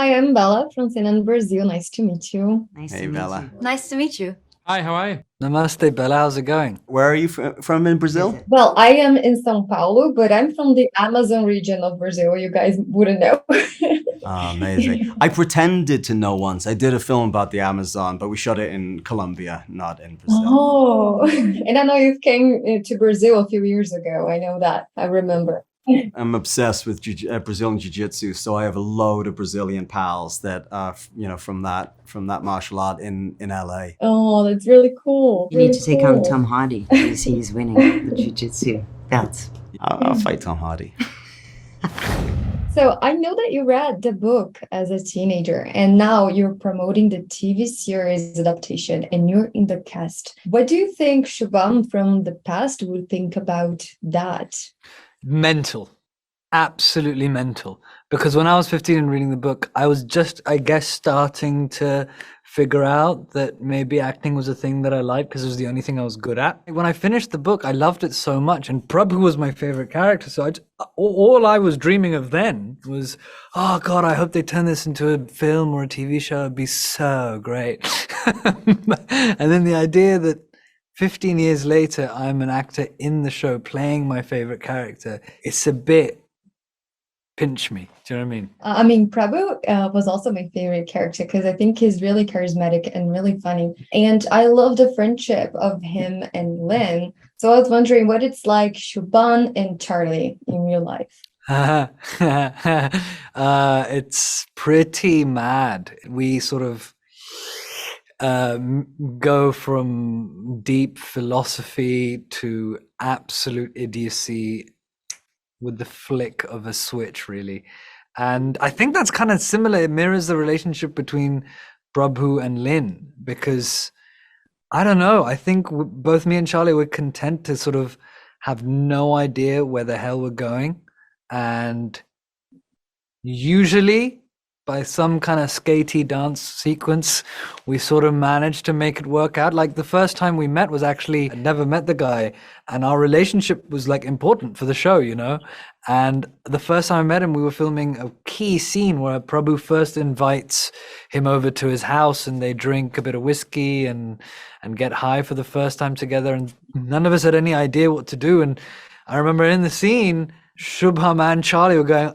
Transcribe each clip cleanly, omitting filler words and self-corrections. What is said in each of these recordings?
Hi, I'm Bella from CNN Brazil. Nice to meet you. Nice Hey, to meet Bella. you. Nice to meet you. Hi, how are you? Namaste, Bella. How's it going? Where are you from in Brazil? Well, I am in São Paulo, but I'm from the Amazon region of Brazil. You guys wouldn't know. Oh, amazing. I pretended to know once. I did a film about the Amazon, but we shot it in Colombia, not in Brazil. Oh, and I know you came to Brazil a few years ago. I know that. I remember. I'm obsessed with Brazilian Jiu-Jitsu, so I have a load of Brazilian pals that from that martial art in LA. Oh, that's really cool. You need to take on Tom Hardy because he's winning the jiu-jitsu belt. I'll fight Tom Hardy. So I know that you read the book as a teenager, and now you're promoting the TV series adaptation, and you're in the cast. What do you think Shubham from the past would think about that? Mental. Absolutely mental. Because when I was 15 and reading the book, I was just, I guess, starting to figure out that maybe acting was a thing that I liked because it was the only thing I was good at. When I finished the book, I loved it so much, and Prabhu was my favorite character. So all I was dreaming of then was, oh God, I hope they turn this into a film or a TV show. It'd be so great. And then the idea that 15 years later, I'm an actor in the show playing my favorite character, it's a bit pinch me. Do you know what I mean? Prabhu was also my favorite character because I think he's really charismatic and really funny. And I love the friendship of him and Lynn. So I was wondering what it's like Shubham and Charlie in real life. It's pretty mad. We sort of go from deep philosophy to absolute idiocy with the flick of a switch, really. And I think that's kind of similar. It mirrors the relationship between Prabhu and Lynn, because I don't know, I think both me and Charlie were content to sort of have no idea where the hell we're going, and usually by some kind of skatey dance sequence, we sort of managed to make it work out. Like the first time we met was actually, I'd never met the guy, and our relationship was like important for the show, you know? And the first time I met him, we were filming a key scene where Prabhu first invites him over to his house, and they drink a bit of whiskey and get high for the first time together. And none of us had any idea what to do. And I remember in the scene, Shubham and Charlie were going,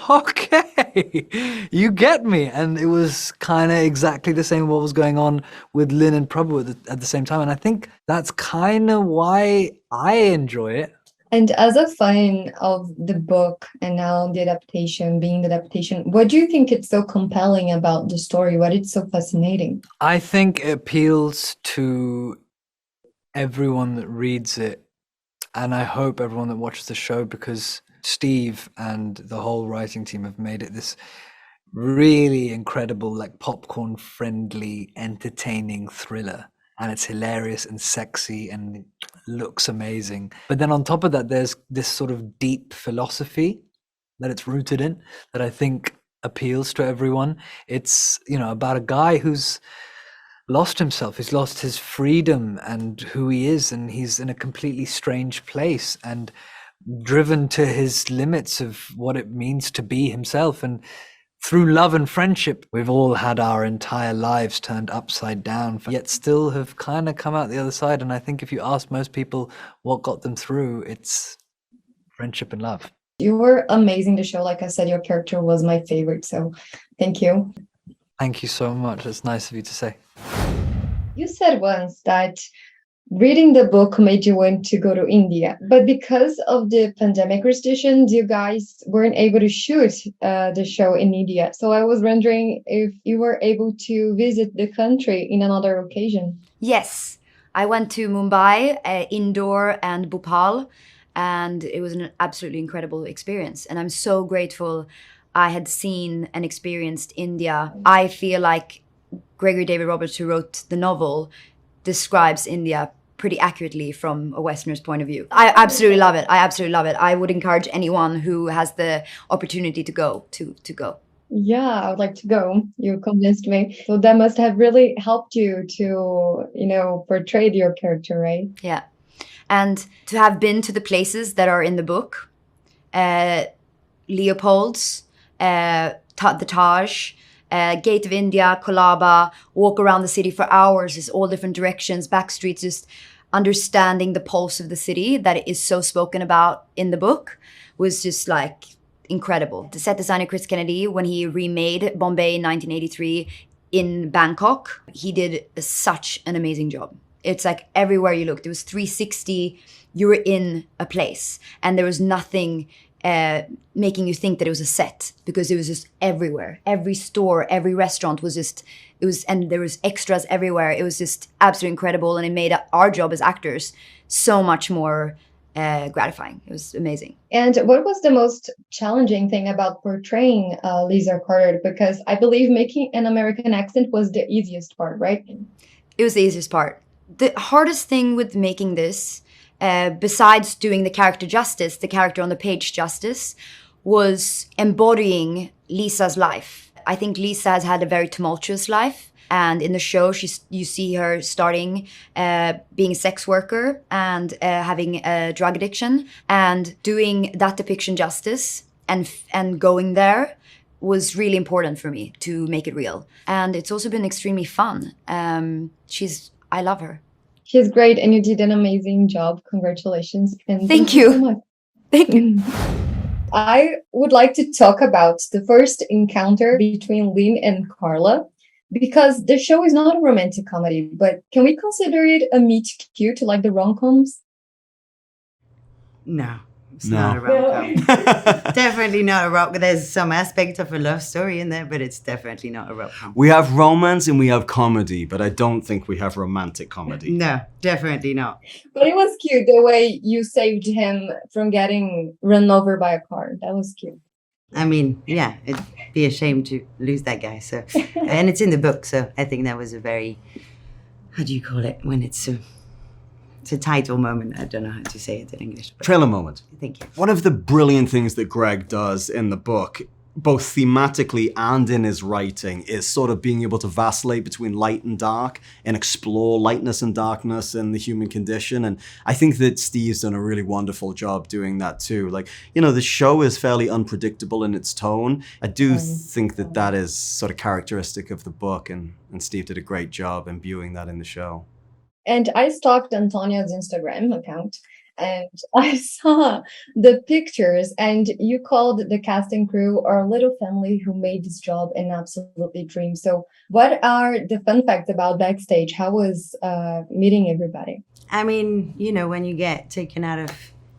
okay, you get me. And it was kind of exactly the same what was going on with Lynn and Prabhu at the same time. And I think that's kind of why I enjoy it. And as a fan of the book and now the adaptation, being the adaptation, what do you think it's so compelling about the story? What is so fascinating? I think it appeals to everyone that reads it. And I hope everyone that watches the show, because Steve and the whole writing team have made it this really incredible, like popcorn friendly, entertaining thriller. And it's hilarious and sexy and looks amazing. But then on top of that, there's this sort of deep philosophy that it's rooted in that I think appeals to everyone. It's, you know, about a guy who's lost himself. He's lost his freedom and who he is, and he's in a completely strange place and driven to his limits of what it means to be himself. And through love and friendship, we've all had our entire lives turned upside down, yet still have kind of come out the other side. And I think if you ask most people what got them through, it's friendship and love. You were amazing to show. Like I said, your character was my favorite. So thank you. Thank you so much. It's nice of you to say. You said once that reading the book made you want to go to India, but because of the pandemic restrictions, you guys weren't able to shoot the show in India. So I was wondering if you were able to visit the country in another occasion. Yes, I went to Mumbai, Indore and Bhopal, and it was an absolutely incredible experience. And I'm so grateful I had seen and experienced India. I feel like Gregory David Roberts, who wrote the novel, describes India pretty accurately from a Westerner's point of view. I absolutely love it. I would encourage anyone who has the opportunity to go to go. Yeah, I would like to go. You convinced me. So that must have really helped you to, portray your character, right? Yeah. And to have been to the places that are in the book, Leopold's, the Taj, Gate of India, Colaba, walk around the city for hours, just all different directions, back streets, just understanding the pulse of the city that is so spoken about in the book was just like incredible. The set designer Chris Kennedy, when he remade Bombay in 1983 in Bangkok, he did such an amazing job. It's like everywhere you looked, it was 360, you were in a place and there was nothing making you think that it was a set, because it was just everywhere. Every store, every restaurant was just, and there was extras everywhere. It was just absolutely incredible, and it made our job as actors so much more gratifying. It was amazing. And what was the most challenging thing about portraying Lisa Carter? Because I believe making an American accent was the easiest part, right? It was the easiest part. The hardest thing with making this, besides doing the character justice, the character on the page justice, was embodying Lisa's life. I think Lisa has had a very tumultuous life. And in the show, you see her starting being a sex worker and having a drug addiction. And doing that depiction justice and going there was really important for me to make it real. And it's also been extremely fun. I love her. She's great, and you did an amazing job. Congratulations. And thank you so much. Thank you. I would like to talk about the first encounter between Lynn and Carla, because the show is not a romantic comedy, but can we consider it a meet cute like the rom-coms? No, it's No. not a rom-com. Definitely not a rom-com. There's some aspect of a love story in there, but it's definitely not a rom-com. We have romance and we have comedy, but I don't think we have romantic comedy. No, definitely not. But it was cute the way you saved him from getting run over by a car. That was cute. I mean, yeah, it'd be a shame to lose that guy. So, and it's in the book, so I think that was a very, how do you call it when it's a title moment? I don't know how to say it in English. But Trailer moment. thank you. One of the brilliant things that Greg does in the book, both thematically and in his writing, is sort of being able to vacillate between light and dark and explore lightness and darkness in the human condition. And I think that Steve's done a really wonderful job doing that too. Like, you know, the show is fairly unpredictable in its tone. I do think that that is sort of characteristic of the book, and Steve did a great job imbuing that in the show. And I stalked Antonia's Instagram account, and I saw the pictures, and you called the cast and crew our little family who made this job an absolutely dream. So what are the fun facts about backstage? How was meeting everybody? I mean, you know, when you get taken out of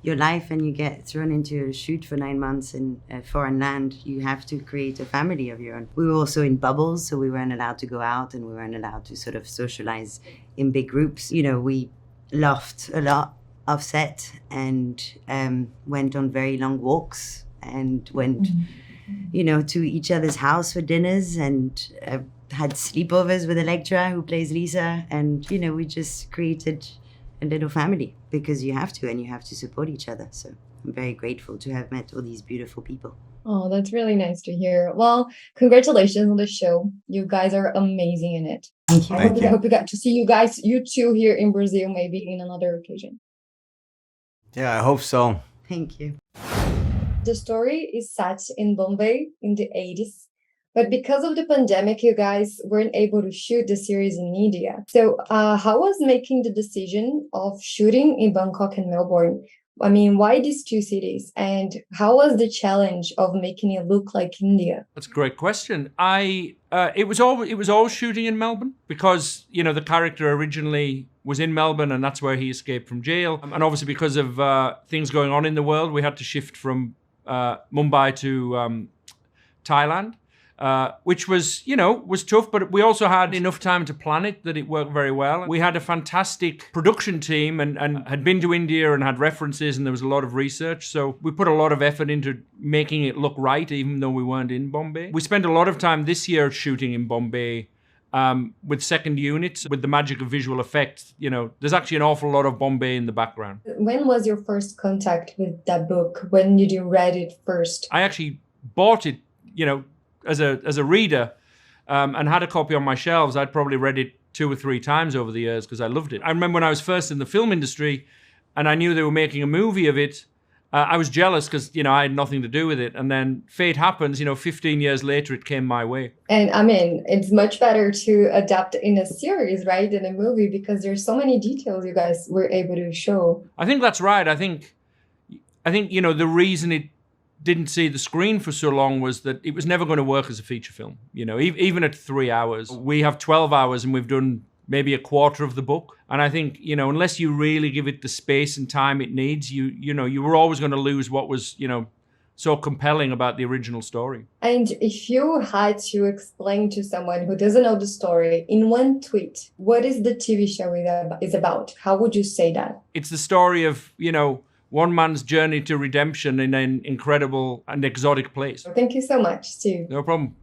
your life and you get thrown into a shoot for 9 months in a foreign land, you have to create a family of your own. We were also in bubbles, so we weren't allowed to go out and we weren't allowed to sort of socialize in big groups. You know, we laughed a lot off set and went on very long walks and went, you know, to each other's house for dinners and had sleepovers with Electra, who plays Lisa. And, you know, we just created a little family because you have to, and you have to support each other. So I'm very grateful to have met all these beautiful people. Oh, that's really nice to hear. Well, congratulations on the show. You guys are amazing in it. Thank you. I hope we got to see you two here in Brazil, maybe in another occasion. Yeah, I hope so. Thank you. The story is set in Bombay in the 80s, but because of the pandemic, you guys weren't able to shoot the series in India. So how was making the decision of shooting in Bangkok and Melbourne? I mean, why these two cities? And how was the challenge of making it look like India? That's a great question. It was all shooting in Melbourne because, you know, the character originally was in Melbourne and that's where he escaped from jail. And obviously because of things going on in the world, we had to shift from Mumbai to Thailand. Which was, you know, was tough, but we also had enough time to plan it that it worked very well. We had a fantastic production team and had been to India and had references, and there was a lot of research. So we put a lot of effort into making it look right, even though we weren't in Bombay. We spent a lot of time this year shooting in Bombay with second units, with the magic of visual effects. You know, there's actually an awful lot of Bombay in the background. When was your first contact with that book? When did you read it first? I actually bought it, you know, as a reader, and had a copy on my shelves. I'd probably read it 2 or 3 times over the years because I loved it. I remember when I was first in the film industry and I knew they were making a movie of it, I was jealous because, I had nothing to do with it. And then fate happens, 15 years later, it came my way. And I mean, it's much better to adapt in a series, right, than a movie, because there's so many details you guys were able to show. I think that's right. I think, the reason it didn't see the screen for so long was that it was never going to work as a feature film. Even at 3 hours, we have 12 hours and we've done maybe a quarter of the book. And I think, unless you really give it the space and time it needs, you were always going to lose what was, so compelling about the original story. And if you had to explain to someone who doesn't know the story in one tweet, what is the TV show is about? How would you say that? It's the story of, one man's journey to redemption in an incredible and exotic place. Thank you so much, Steve. No problem.